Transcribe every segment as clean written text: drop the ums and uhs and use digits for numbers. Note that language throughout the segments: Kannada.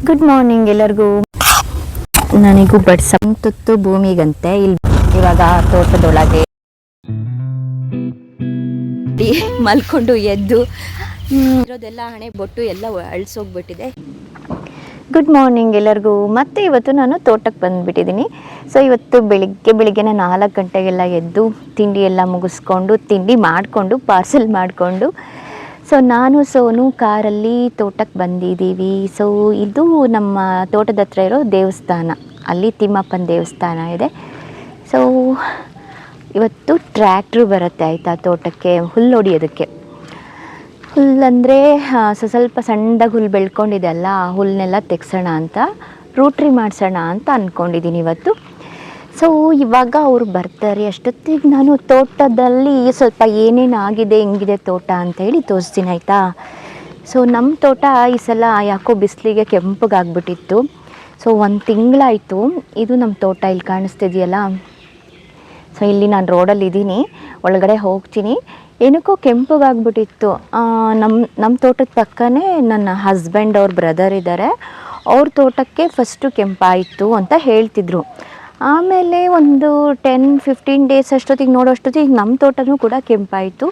ಗುಡ್ ಮಾರ್ನಿಂಗ್ ಎಲ್ಲರಿಗೂ. ನನಗೂ ಬಡ್ಸಂತುತ್ತು ಭೂಮಿಗಂತೆ ಇಲ್ಲಿ ಇವಾಗ ತೋಟದೊಳಗೆ ಮಲ್ಕೊಂಡು ಎದ್ದು ಇರೋದೆಲ್ಲ ಹಣೆ ಬೊಟ್ಟು ಎಲ್ಲ ಅಳಿಸೋಗ್ಬಿಟ್ಟಿದೆ. ಗುಡ್ ಮಾರ್ನಿಂಗ್ ಎಲ್ಲರಿಗೂ. ಮತ್ತೆ ಇವತ್ತು ನಾನು ತೋಟಕ್ಕೆ ಬಂದುಬಿಟ್ಟಿದ್ದೀನಿ. ಸೊ ಇವತ್ತು ಬೆಳಿಗ್ಗೆನೇ 4 ಗಂಟೆಗೆಲ್ಲ ಎದ್ದು ತಿಂಡಿ ಎಲ್ಲ ಮುಗಿಸ್ಕೊಂಡು ತಿಂಡಿ ಮಾಡಿಕೊಂಡು ಪಾರ್ಸೆಲ್ ಮಾಡಿಕೊಂಡು ಸೊ ನಾನು ಸೋನು ಕಾರಲ್ಲಿ ತೋಟಕ್ಕೆ ಬಂದಿದ್ದೀವಿ. ಸೊ ಇದು ನಮ್ಮ ತೋಟದ ಹತ್ರ ಇರೋ ದೇವಸ್ಥಾನ, ಅಲ್ಲಿ ತಿಮ್ಮಪ್ಪನ ದೇವಸ್ಥಾನ ಇದೆ. ಸೊ ಇವತ್ತು ಟ್ರ್ಯಾಕ್ಟ್ರು ಬರುತ್ತೆ ಆಯಿತಾ ತೋಟಕ್ಕೆ ಹುಲ್ಲು ಹೊಡಿಯೋದಕ್ಕೆ. ಹುಲ್ಲಂದರೆ ಸ್ವಲ್ಪ ಸಣ್ಣದಾಗಿ ಹುಲ್ಲು ಬೆಳ್ಕೊಂಡಿದೆ ಅಲ್ಲ, ಆ ಹುಲ್ಲನ್ನೆಲ್ಲ ತೆಗ್ಸೋಣ ಅಂತ ರೂಟ್ರಿ ಮಾಡಿಸೋಣ ಅಂತ ಅಂದ್ಕೊಂಡಿದ್ದೀನಿ ಇವತ್ತು. ಸೊ ಇವಾಗ ಅವರು ಬರ್ತಾರೆ. ಅಷ್ಟೊತ್ತಿಗೆ ನಾನು ತೋಟದಲ್ಲಿ ಸ್ವಲ್ಪ ಏನೇನು ಆಗಿದೆ ಹೆಂಗಿದೆ ತೋಟ ಅಂತೇಳಿ ತೋರಿಸ್ತೀನಿ ಆಯಿತಾ. ಸೊ ನಮ್ಮ ತೋಟ ಈ ಸಲ ಯಾಕೋ ಬಿಸಿಲಿಗೆ ಕೆಂಪಗಾಗ್ಬಿಟ್ಟಿತ್ತು. ಸೊ 1 ತಿಂಗಳಾಯಿತು. ಇದು ನಮ್ಮ ತೋಟ ಇಲ್ಲಿ ಕಾಣಿಸ್ತಿದೆಯಲ್ಲ. ಸೊ ಇಲ್ಲಿ ನಾನು ರೋಡಲ್ಲಿದ್ದೀನಿ, ಒಳಗಡೆ ಹೋಗ್ತೀನಿ. ಏನಕ್ಕೋ ಕೆಂಪಗಾಗ್ಬಿಟ್ಟಿತ್ತು. ನಮ್ಮ ತೋಟದ ಪಕ್ಕನೇ ನನ್ನ ಹಸ್ಬೆಂಡ್ ಅವ್ರ ಬ್ರದರ್ ಇದ್ದಾರೆ, ಅವ್ರ ತೋಟಕ್ಕೆ ಫಸ್ಟು ಕೆಂಪಾಯಿತು ಅಂತ ಹೇಳ್ತಿದ್ರು. ಆಮೇಲೆ ಒಂದು 10-15 ಡೇಸ್ ಅಷ್ಟೊತ್ತಿಗೆ ನೋಡೋಷ್ಟೊತ್ತಿಗೆ ನಮ್ಮ ತೋಟನೂ ಕೂಡ ಕೆಂಪಾಯಿತು.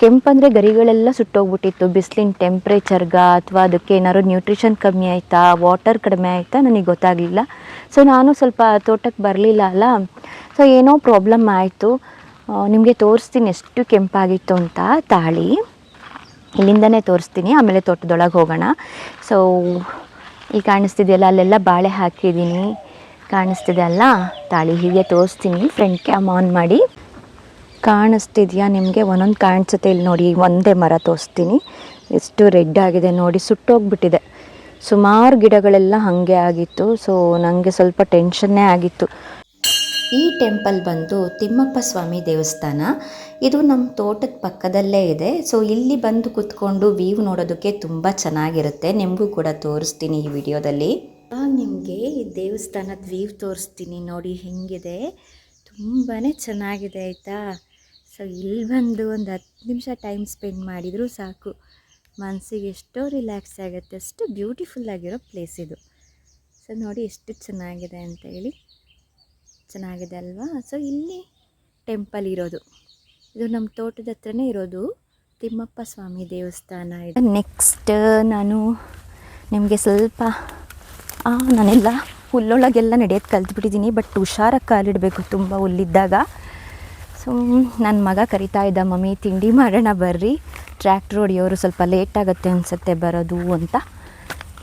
ಕೆಂಪಂದರೆ ಗರಿಗಳೆಲ್ಲ ಸುಟ್ಟೋಗ್ಬಿಟ್ಟಿತ್ತು ಬಿಸಿಲಿನ ಟೆಂಪ್ರೇಚರ್ಗ, ಅಥವಾ ಅದಕ್ಕೆ ಏನಾದ್ರು ನ್ಯೂಟ್ರಿಷನ್ ಕಮ್ಮಿ ಆಯಿತಾ, ವಾಟರ್ ಕಡಿಮೆ ಆಯಿತಾ ನನಗೆ ಗೊತ್ತಾಗಲಿಲ್ಲ. ಸೊ ನಾನು ಸ್ವಲ್ಪ ತೋಟಕ್ಕೆ ಬರಲಿಲ್ಲ ಅಲ್ಲ, ಸೊ ಏನೋ ಪ್ರಾಬ್ಲಮ್ ಆಯಿತು. ನಿಮಗೆ ತೋರಿಸ್ತೀನಿ ಎಷ್ಟು ಕೆಂಪಾಗಿತ್ತು ಅಂತ. ತಾಳಿ ಇಲ್ಲಿಂದನೇ ತೋರಿಸ್ತೀನಿ, ಆಮೇಲೆ ತೋಟದೊಳಗೆ ಹೋಗೋಣ. ಸೊ ಇಲ್ಲಿ ಕಾಣಿಸ್ತಿದೆಯಲ್ಲ, ಅಲ್ಲೆಲ್ಲ ಬಾಳೆ ಹಾಕಿದ್ದೀನಿ, ಕಾಣಿಸ್ತಿದೆ ಅಲ್ಲ ತಾಳಿ. ಹೀಗೆ ತೋರಿಸ್ತೀನಿ. ಫ್ರಂಟ್ ಕ್ಯಾಮ್ ಆನ್ ಮಾಡಿ. ಕಾಣಿಸ್ತಿದೆಯಾ ನಿಮಗೆ? ಒಂದೊಂದು ಕಾಣಿಸುತ್ತೆ ಇಲ್ಲಿ ನೋಡಿ. ಒಂದೇ ಮರ ತೋರಿಸ್ತೀನಿ, ಎಷ್ಟು ರೆಡ್ ಆಗಿದೆ ನೋಡಿ, ಸುಟ್ಟೋಗ್ಬಿಟ್ಟಿದೆ. ಸುಮಾರು ಗಿಡಗಳೆಲ್ಲ ಹಾಗೆ ಆಗಿತ್ತು. ಸೊ ನನಗೆ ಸ್ವಲ್ಪ ಟೆನ್ಷನ್ನೇ ಆಗಿತ್ತು. ಈ ಟೆಂಪಲ್ ಬಂದು ತಿಮ್ಮಪ್ಪ ಸ್ವಾಮಿ ದೇವಸ್ಥಾನ. ಇದು ನಮ್ಮ ತೋಟದ ಪಕ್ಕದಲ್ಲೇ ಇದೆ. ಸೊ ಇಲ್ಲಿ ಬಂದು ಕೂತ್ಕೊಂಡು ವ್ಯೂ ನೋಡೋದಕ್ಕೆ ತುಂಬ ಚೆನ್ನಾಗಿರುತ್ತೆ. ನಿಮಗೂ ಕೂಡ ತೋರಿಸ್ತೀನಿ ಈ ವಿಡಿಯೋದಲ್ಲಿ. ನಿಮಗೆ ಈ ದೇವಸ್ಥಾನದ ವ್ಯೂ ತೋರಿಸ್ತೀನಿ ನೋಡಿ ಹೆಂಗಿದೆ. ತುಂಬಾ ಚೆನ್ನಾಗಿದೆ ಆಯಿತಾ. ಸೊ ಇಲ್ಲಿ ಬಂದು ಒಂದು 10 ನಿಮಿಷ ಟೈಮ್ ಸ್ಪೆಂಡ್ ಮಾಡಿದರೂ ಸಾಕು, ಮನಸ್ಸಿಗೆ ಎಷ್ಟೋ ರಿಲ್ಯಾಕ್ಸ್ ಆಗುತ್ತೆ. ಅಷ್ಟು ಬ್ಯೂಟಿಫುಲ್ ಆಗಿರೋ ಪ್ಲೇಸ್ ಇದು. ಸೊ ನೋಡಿ ಎಷ್ಟು ಚೆನ್ನಾಗಿದೆ ಅಂತ ಹೇಳಿ. ಚೆನ್ನಾಗಿದೆ ಅಲ್ವಾ? ಸೊ ಇಲ್ಲಿ ಟೆಂಪಲ್ ಇರೋದು, ಇದು ನಮ್ಮ ತೋಟದ ಹತ್ರನೇ ಇರೋದು ತಿಮ್ಮಪ್ಪ ಸ್ವಾಮಿ ದೇವಸ್ಥಾನ ಇದೆ. ನೆಕ್ಸ್ಟ್ ನಾನು ನಿಮಗೆ ಸ್ವಲ್ಪ ನಾನೆಲ್ಲ ಹುಲ್ಲೊಳಗೆಲ್ಲ ನಡೆಯೋದು ಕಲ್ತ್ಬಿಟ್ಟಿದ್ದೀನಿ. ಬಟ್ ಹುಷಾರಾಗಿ ಕಾಲಿಡಬೇಕು ತುಂಬ ಹುಲ್ಲಿದ್ದಾಗ. ಸೊ ನನ್ನ ಮಗ ಕರಿತಾ ಇದ್ದ, ಮಮ್ಮಿ ತಿಂಡಿ ಮಾಡೋಣ ಬರ್ರಿ, ಟ್ರ್ಯಾಕ್ಟ್ರ್ ಹೊಡಿಯೋರು ಸ್ವಲ್ಪ ಲೇಟ್ ಆಗುತ್ತೆ ಅನಿಸುತ್ತೆ ಬರೋದು ಅಂತ.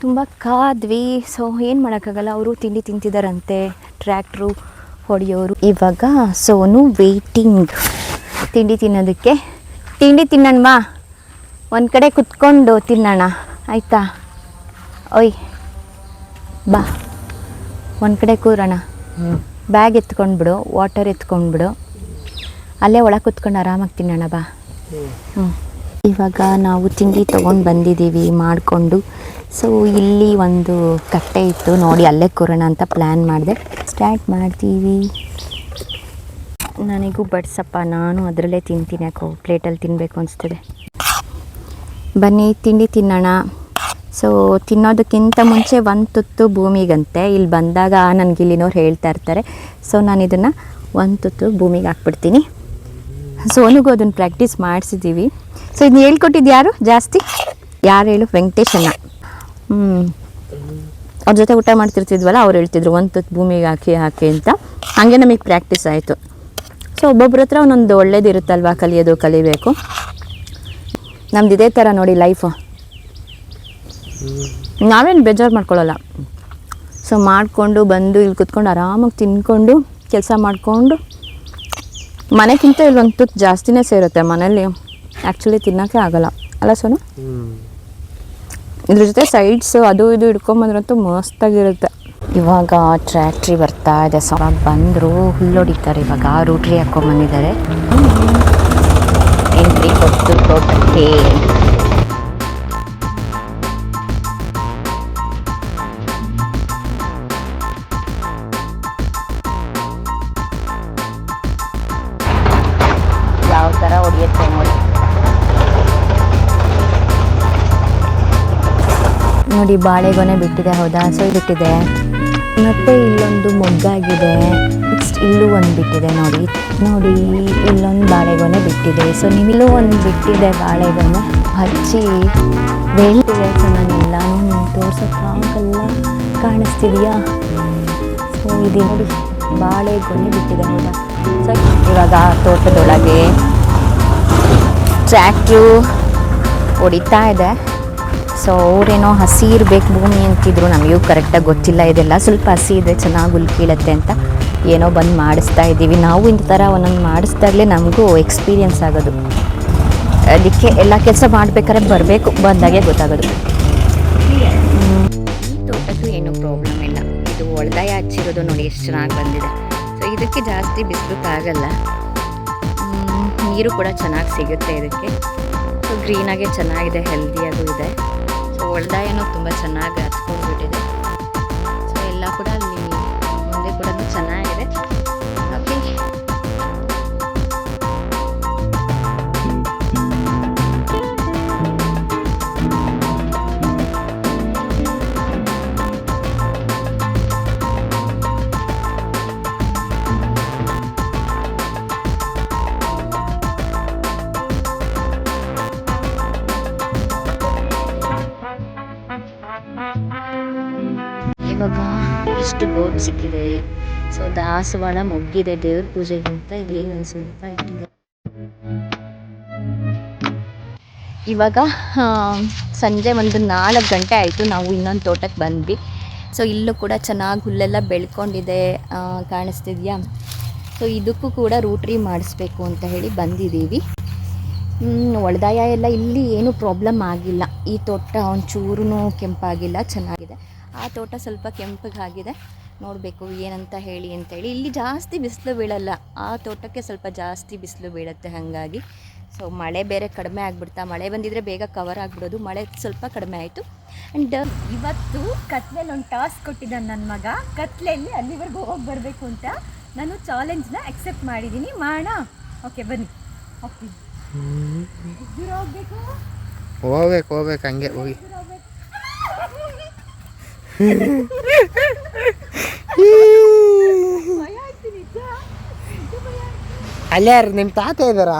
ತುಂಬ ಕಾದ್ವಿ. ಸೊ ಏನು ಮಾಡೋಕ್ಕಾಗಲ್ಲ, ಅವರು ತಿಂಡಿ ತಿಂತಿದ್ದಾರಂತೆ ಟ್ರ್ಯಾಕ್ಟ್ರು ಹೊಡೆಯೋರು. ಇವಾಗ ಸೋನು ವೇಟಿಂಗ್ ತಿಂಡಿ ತಿನ್ನೋದಕ್ಕೆ. ತಿಂಡಿ ತಿನ್ನೋಣ, ಒಂದು ಕಡೆ ಕುತ್ಕೊಂಡು ತಿನ್ನೋಣ ಆಯಿತಾ? ಓಯ್ ಬಾ, ಒಂದು ಕಡೆ ಕೂರೋಣ. ಬ್ಯಾಗ್ ಎತ್ಕೊಂಡ್ಬಿಡು, ವಾಟರ್ ಎತ್ಕೊಂಡ್ಬಿಡು, ಅಲ್ಲೇ ಒಳಗೆ ಕುತ್ಕೊಂಡು ಆರಾಮಾಗಿ ತಿನ್ನೋಣ ಬಾ. ಇವಾಗ ನಾವು ತಿಂಡಿ ತೊಗೊಂಡು ಬಂದಿದ್ದೀವಿ ಮಾಡಿಕೊಂಡು. ಸೊ ಇಲ್ಲಿ ಒಂದು ಕಟ್ಟೆ ಇತ್ತು ನೋಡಿ, ಅಲ್ಲೇ ಕೂರೋಣ ಅಂತ ಪ್ಲ್ಯಾನ್ ಮಾಡಿದೆ. ಸ್ಟಾರ್ಟ್ ಮಾಡ್ತೀವಿ. ನನಗೂ ಬಡ್ಸಪ್ಪ, ನಾನು ಅದರಲ್ಲೇ ತಿಂತೀನಿ, ಯಾಕೋ ಪ್ಲೇಟಲ್ಲಿ ತಿನ್ನಬೇಕು ಅನಿಸ್ತದೆ. ಬನ್ನಿ ತಿಂಡಿ ತಿನ್ನೋಣ. ಸೊ ತಿನ್ನೋದಕ್ಕಿಂತ ಮುಂಚೆ 1 ತುತ್ತು ಭೂಮಿಗಂತೆ. ಇಲ್ಲಿ ಬಂದಾಗ ನನಗಿಲ್ಲಿನವ್ರು ಹೇಳ್ತಾ ಇರ್ತಾರೆ. ಸೊ ನಾನು ಇದನ್ನು 1 ತುತ್ತು ಭೂಮಿಗೆ ಹಾಕ್ಬಿಡ್ತೀನಿ. ಸೋನಿಗೂ ಅದನ್ನು ಪ್ರಾಕ್ಟೀಸ್ ಮಾಡಿಸಿದ್ದೀವಿ. ಸೊ ಇದನ್ನ ಹೇಳ್ಕೊಟ್ಟಿದ್ದು ಯಾರು ಜಾಸ್ತಿ? ಯಾರು ಹೇಳು? ವೆಂಕಟೇಶಣ್ಣ. ಅವ್ರ ಜೊತೆ ಊಟ ಮಾಡ್ತಿರ್ತಿದ್ವಲ್ಲ, ಅವ್ರು ಹೇಳ್ತಿದ್ರು 1 ತುತ್ತು ಭೂಮಿಗೆ ಹಾಕಿ ಅಂತ. ಹಾಗೆ ನಮಗೆ ಪ್ರಾಕ್ಟೀಸ್ ಆಯಿತು. ಸೊ ಒಬ್ಬೊಬ್ರ ಹತ್ರ ಒಂದೊಂದು ಒಳ್ಳೇದಿರುತ್ತಲ್ವ, ಕಲಿಬೇಕು. ನಮ್ದು ಇದೇ ಥರ ನೋಡಿ ಲೈಫು, ನಾವೇನು ಬೇಜಾರು ಮಾಡ್ಕೊಳ್ಳಲ್ಲ. ಸೊ ಮಾಡಿಕೊಂಡು ಬಂದು ಇಲ್ಲಿ ಕುತ್ಕೊಂಡು ಆರಾಮಾಗಿ ತಿನ್ಕೊಂಡು ಕೆಲಸ ಮಾಡಿಕೊಂಡು, ಮನೆಗಿಂತ ಇಲ್ಲಿ 1 ತುತ್ತು ಜಾಸ್ತಿನೇ ಸೇರುತ್ತೆ. ಮನೇಲಿ ಆ್ಯಕ್ಚುಲಿ ತಿನ್ನೋಕ್ಕೆ ಆಗಲ್ಲ ಅಲ್ಲ ಸೋನು? ಇದ್ರ ಜೊತೆ ಸೈಡ್ಸು ಅದು ಇದು ಹಿಡ್ಕೊಂಬಂದ್ರಂತೂ ಮಸ್ತಾಗಿರುತ್ತೆ. ಇವಾಗ ಟ್ರ್ಯಾಕ್ಟ್ರಿ ಬರ್ತಾ ಇದೆ. ಸೊ ಬಂದರು, ಹುಲ್ಲೊಡಿತಾರೆ. ಇವಾಗ ರೂಟ್ರಿ ಹಾಕ್ಕೊಂಬಂದಿದ್ದಾರೆ. ಎಂಟ್ರಿ ಕೊಟ್ಟು ತೋಟಕ್ಕೆ. ಯಾವ ಥರ ಹೊಡಿಯುತ್ತೆ ನೋಡಿ. ಇಲ್ಲಿ ಬಾಳೆಗೊನೆ ಬಿಟ್ಟಿದೆ, ಹೌದಾ? ಸೊ ಬಿಟ್ಟಿದೆ. ಮತ್ತು ಇಲ್ಲೊಂದು ಮೊಗ್ಗಾಗಿದೆ. ನೆಕ್ಸ್ಟ್ ಇಲ್ಲೂ ಒಂದು ಬಿಟ್ಟಿದೆ, ನೋಡಿ ನೋಡಿ, ಇಲ್ಲೊಂದು ಬಾಳೆಗೊನೆ ಬಿಟ್ಟಿದೆ. ಸೊ ನಿಮಗೂ ಒಂದು ಬಿಟ್ಟಿದೆ ಬಾಳೆಗೊನೆ ಹಚ್ಚಿ ಬೆಳೆದಿದೆ. ಸೊ ನಾನೆಲ್ಲನೂ ತೋರ್ಸೋಕ್ಕಾಗಲ್ಲ, ಕಾಣಿಸ್ತಿದೆಯಾ? ಸೊ ಇದು ನೋಡಿ ಬಾಳೆಗೊನೆ ಬಿಟ್ಟಿದೆ, ಹೌದಾ? ಸೊ ಇವಾಗ ತೋಟದೊಳಗೆ ಟ್ರ್ಯಾಕ್ಟ್ರು ಹೊಡಿತಾ ಇದೆ. ಸೊ ಅವರೇನೋ ಹಸಿ ಇರಬೇಕು ಭೂಮಿ ಅಂತಿದ್ರು, ನಮಗೂ ಕರೆಕ್ಟಾಗಿ ಗೊತ್ತಿಲ್ಲ. ಇದೆಲ್ಲ ಸ್ವಲ್ಪ ಹಸಿ ಇದೆ, ಚೆನ್ನಾಗಿ ಹುಲ್ ಕೀಳುತ್ತೆ ಅಂತ ಏನೋ ಬಂದು ಮಾಡಿಸ್ತಾ ಇದ್ದೀವಿ. ನಾವು ಇಂಥ ಥರ ಒಂದೊಂದು ಮಾಡಿಸ್ದಾಗಲೇ ನಮಗೂ ಎಕ್ಸ್ಪೀರಿಯೆನ್ಸ್ ಆಗೋದು. ಅದಕ್ಕೆ ಎಲ್ಲ ಕೆಲಸ ಮಾಡಬೇಕಾದ್ರೆ ಬರಬೇಕು, ಬಂದಾಗೆ ಗೊತ್ತಾಗೋದು. ಈ ತೋಟಕ್ಕೂ ಏನೂ ಪ್ರಾಬ್ಲಮ್ ಇಲ್ಲ. ಇದು ಒಳ್ದಾಯ ಹಚ್ಚಿರೋದು ನೋಡಿ ಎಷ್ಟು ಚೆನ್ನಾಗಿ ಬಂದಿದೆ. ಸೊ ಇದಕ್ಕೆ ಜಾಸ್ತಿ ಬಿಸಿಲು ತಾಗಲ್ಲ, ನೀರು ಕೂಡ ಚೆನ್ನಾಗಿ ಸಿಗುತ್ತೆ ಇದಕ್ಕೆ. ಸೊ ಗ್ರೀನಾಗೆ ಚೆನ್ನಾಗಿದೆ, ಹೆಲ್ದಿಯಾಗೂ ಇದೆ. ಸೊ ಒಳ್ದಾಯನೂ ತುಂಬ ಚೆನ್ನಾಗಿ ಹಚ್ಕೊಂಡ್ಬಿಟ್ಟಿದೆ. ಸೊ ಎಲ್ಲ ಕೂಡ ಅಲ್ಲಿ ಮುಂದೆ ಕೂಡ ಚೆನ್ನಾಗಿದೆ. ಓಕೆ, ಇವಾಗ ಇಷ್ಟು ಗೋಟ್ ಸಿಕ್ಕಿದೆ. ಸೊ ದಾಸವಾಳ ಮುಗ್ಗಿದೆ, ದೇವ್ರ ಪೂಜೆಗೆ ಅಂತ ಇಲ್ಲಿ ಒಂದು ಸ್ವಲ್ಪ ಇಟ್ಟಿದೆ. ಇವಾಗ ಸಂಜೆ ಒಂದು 4 ಗಂಟೆ ಆಯಿತು, ನಾವು ಇನ್ನೊಂದು ತೋಟಕ್ಕೆ ಬಂದ್ವಿ. ಸೊ ಇಲ್ಲೂ ಕೂಡ ಚೆನ್ನಾಗಿ ಹುಲ್ಲೆಲ್ಲ ಬೆಳ್ಕೊಂಡಿದೆ, ಕಾಣಿಸ್ತಿದೆಯಾ? ಸೊ ಇದಕ್ಕೂ ಕೂಡ ರೂಟ್ರಿ ಮಾಡಿಸ್ಬೇಕು ಅಂತ ಹೇಳಿ ಬಂದಿದ್ದೀವಿ. ಒಳ್ದಾಯ ಎಲ್ಲ ಇಲ್ಲಿ ಏನೂ ಪ್ರಾಬ್ಲಮ್ ಆಗಿಲ್ಲ. ಈ ತೋಟ ಒಂಚೂರು ಕೆಂಪಾಗಿಲ್ಲ, ಚೆನ್ನಾಗಿದೆ. ಆ ತೋಟ ಸ್ವಲ್ಪ ಕೆಂಪಗಾಗಿದೆ, ನೋಡಬೇಕು ಏನಂತ ಹೇಳಿ ಅಂತೇಳಿ. ಇಲ್ಲಿ ಜಾಸ್ತಿ ಬಿಸಿಲು ಬೀಳಲ್ಲ, ಆ ತೋಟಕ್ಕೆ ಸ್ವಲ್ಪ ಜಾಸ್ತಿ ಬಿಸಿಲು ಬೀಳುತ್ತೆ. ಹಾಗಾಗಿ ಸೊ ಮಳೆ ಬೇರೆ ಕಡಿಮೆ ಆಗಿಬಿಡ್ತಾ, ಮಳೆ ಬಂದಿದ್ದರೆ ಬೇಗ ಕವರ್ ಆಗಿಬಿಡೋದು. ಮಳೆ ಸ್ವಲ್ಪ ಕಡಿಮೆ ಆಯಿತು. ಆ್ಯಂಡ್ ಇವತ್ತು ಕತ್ಲೆಯಲ್ಲಿ ಒಂದು ಟಾಸ್ಕ್ ಕೊಟ್ಟಿದ್ದಾನೆ ನನ್ನ ಮಗ. ಕತ್ಲೆಯಲ್ಲಿ ಅಲ್ಲಿವರೆಗೂ ಹೋಗಿ ಬರಬೇಕು ಅಂತ ನಾನು ಚಾಲೆಂಜ್ನ ಅಕ್ಸೆಪ್ಟ್ ಮಾಡಿದ್ದೀನಿ. ಮಾಡೋಣ? ಓಕೆ ಬನ್ನಿ, ಹೋಗ್ತೀನಿ. ದೂರ ಹೋಗ್ಬೇಕು, ಹೋಗ್ಬೇಕು ಹಂಗೆ ಹೋಗಿ. ಅಲ್ಲೇ ಯಾರು ನಿಮ್ಮ ತಾತ ಇದ್ದಾರಾ?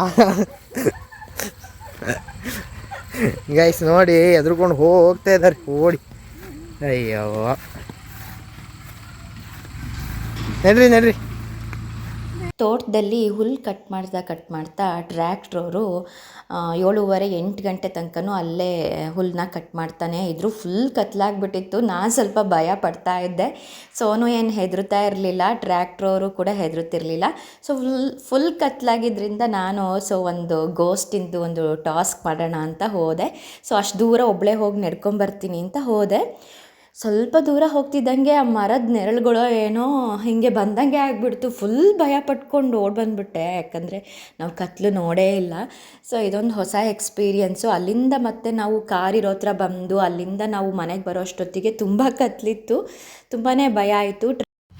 ಗೈಸ್ ನೋಡಿ ಎದ್ರುಕೊಂಡು ಹೋಗ್ತಾ ಇದ್ದಾರೆ ಓಡಿ. ಅಯ್ಯೋ ನಡ್ರಿ. ತೋಟದಲ್ಲಿ ಹುಲ್ಲು ಕಟ್ ಮಾಡ್ತಾ ಟ್ರ್ಯಾಕ್ಟ್ರವರು 7:30-8 ಗಂಟೆ ತನಕನೂ ಅಲ್ಲೇ ಹುಲ್ಲನ್ನ ಕಟ್ ಮಾಡ್ತಾನೆ ಇದ್ದರು. ಫುಲ್ ಕತ್ಲಾಗ್ಬಿಟ್ಟಿತ್ತು. ನಾನು ಸ್ವಲ್ಪ ಭಯ ಪಡ್ತಾ ಇದ್ದೆ. ಸೋನು ಏನು ಹೆದರ್ತಾ ಇರಲಿಲ್ಲ, ಟ್ರ್ಯಾಕ್ಟ್ರವರು ಕೂಡ ಹೆದರುತ್ತಿರಲಿಲ್ಲ. ಸೊ ಫುಲ್ ಕತ್ಲಾಗಿದ್ದರಿಂದ ನಾನು ಒಂದು ಗೋಸ್ಟಿಂದು ಒಂದು ಟಾಸ್ಕ್ ಮಾಡೋಣ ಅಂತ ಹೋದೆ. ಸೊ ಅಷ್ಟು ದೂರ ಒಬ್ಬಳೇ ಹೋಗಿ ನಡ್ಕೊಂಬರ್ತೀನಿ ಅಂತ ಹೋದೆ. ಸ್ವಲ್ಪ ದೂರ ಹೋಗ್ತಿದ್ದಂಗೆ ಆ ಮರದ ನೆರಳುಗಳು ಏನೋ ಹೀಗೆ ಬಂದಂಗೆ ಆಗಿಬಿಡ್ತು. ಫುಲ್ ಭಯ ಪಟ್ಕೊಂಡು ಬಂದುಬಿಟ್ಟೆ, ಯಾಕಂದರೆ ನಾವು ಕತ್ಲು ನೋಡೇ ಇಲ್ಲ. ಸೊ ಇದೊಂದು ಹೊಸ ಎಕ್ಸ್ಪೀರಿಯೆನ್ಸು. ಅಲ್ಲಿಂದ ಮತ್ತೆ ನಾವು ಕಾರಿರೋ ಹತ್ರ ಬಂದು ಅಲ್ಲಿಂದ ನಾವು ಮನೆಗೆ ಬರೋ ಅಷ್ಟೊತ್ತಿಗೆ ತುಂಬ ಕತ್ಲಿತ್ತು, ತುಂಬಾ ಭಯ ಆಯಿತು.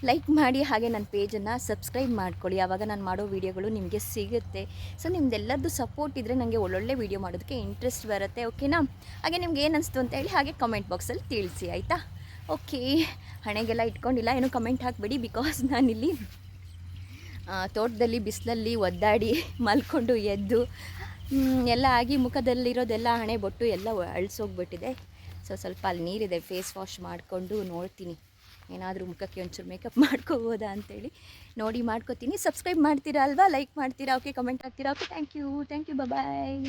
ಲೈಕ್ ಮಾಡಿ, ಹಾಗೆ ನನ್ನ ಪೇಜನ್ನು ಸಬ್ಸ್ಕ್ರೈಬ್ ಮಾಡ್ಕೊಳ್ಳಿ, ಆವಾಗ ನಾನು ಮಾಡೋ ವೀಡಿಯೋಗಳು ನಿಮಗೆ ಸಿಗುತ್ತೆ. ಸೊ ನಿಮ್ದೆಲ್ಲರದ್ದು ಸಪೋರ್ಟ್ ಇದ್ದರೆ ನನಗೆ ಒಳ್ಳೊಳ್ಳೆ ವೀಡಿಯೋ ಮಾಡೋದಕ್ಕೆ ಇಂಟ್ರೆಸ್ಟ್ ಬರುತ್ತೆ, ಓಕೆನಾ? ಹಾಗೆ ನಿಮ್ಗೆ ಏನು ಅನಿಸ್ತು ಅಂತ ಹೇಳಿ ಹಾಗೆ ಕಮೆಂಟ್ ಬಾಕ್ಸಲ್ಲಿ ತಿಳಿಸಿ, ಆಯಿತಾ? ಓಕೆ, ಹಣೆಗೆಲ್ಲ ಇಟ್ಕೊಂಡಿಲ್ಲ, ಏನೂ ಕಮೆಂಟ್ ಹಾಕಬೇಡಿ. ಬಿಕಾಸ್ ನಾನಿಲ್ಲಿ ತೋಟದಲ್ಲಿ ಬಿಸಿಲಲ್ಲಿ ಒದ್ದಾಡಿ ಮಲ್ಕೊಂಡು ಎದ್ದು ಎಲ್ಲ ಆಗಿ ಮುಖದಲ್ಲಿರೋದೆಲ್ಲ ಹಣೆ ಬೊಟ್ಟು ಎಲ್ಲ ಅಳಿಸೋಗ್ಬಿಟ್ಟಿದೆ. ಸೊ ಸ್ವಲ್ಪ ಅಲ್ಲಿ ನೀರಿದೆ, ಫೇಸ್ ವಾಶ್ ಮಾಡಿಕೊಂಡು ನೋಡ್ತೀನಿ ಏನಾದರೂ ಮುಖಕ್ಕೆ ಒಂಚೂರು ಮೇಕಪ್ ಮಾಡ್ಕೋಬೋದಾ ಅಂತೇಳಿ ನೋಡಿ ಮಾಡ್ಕೋತೀನಿ. ಸಬ್ಸ್ಕ್ರೈಬ್ ಮಾಡ್ತೀರಾ ಅಲ್ವಾ, ಲೈಕ್ ಮಾಡ್ತೀರಾ, ಓಕೆ, ಕಮೆಂಟ್ ಹಾಕ್ತೀರಾ, ಓಕೆ, ಥ್ಯಾಂಕ್ ಯು, ಬಾಯ್.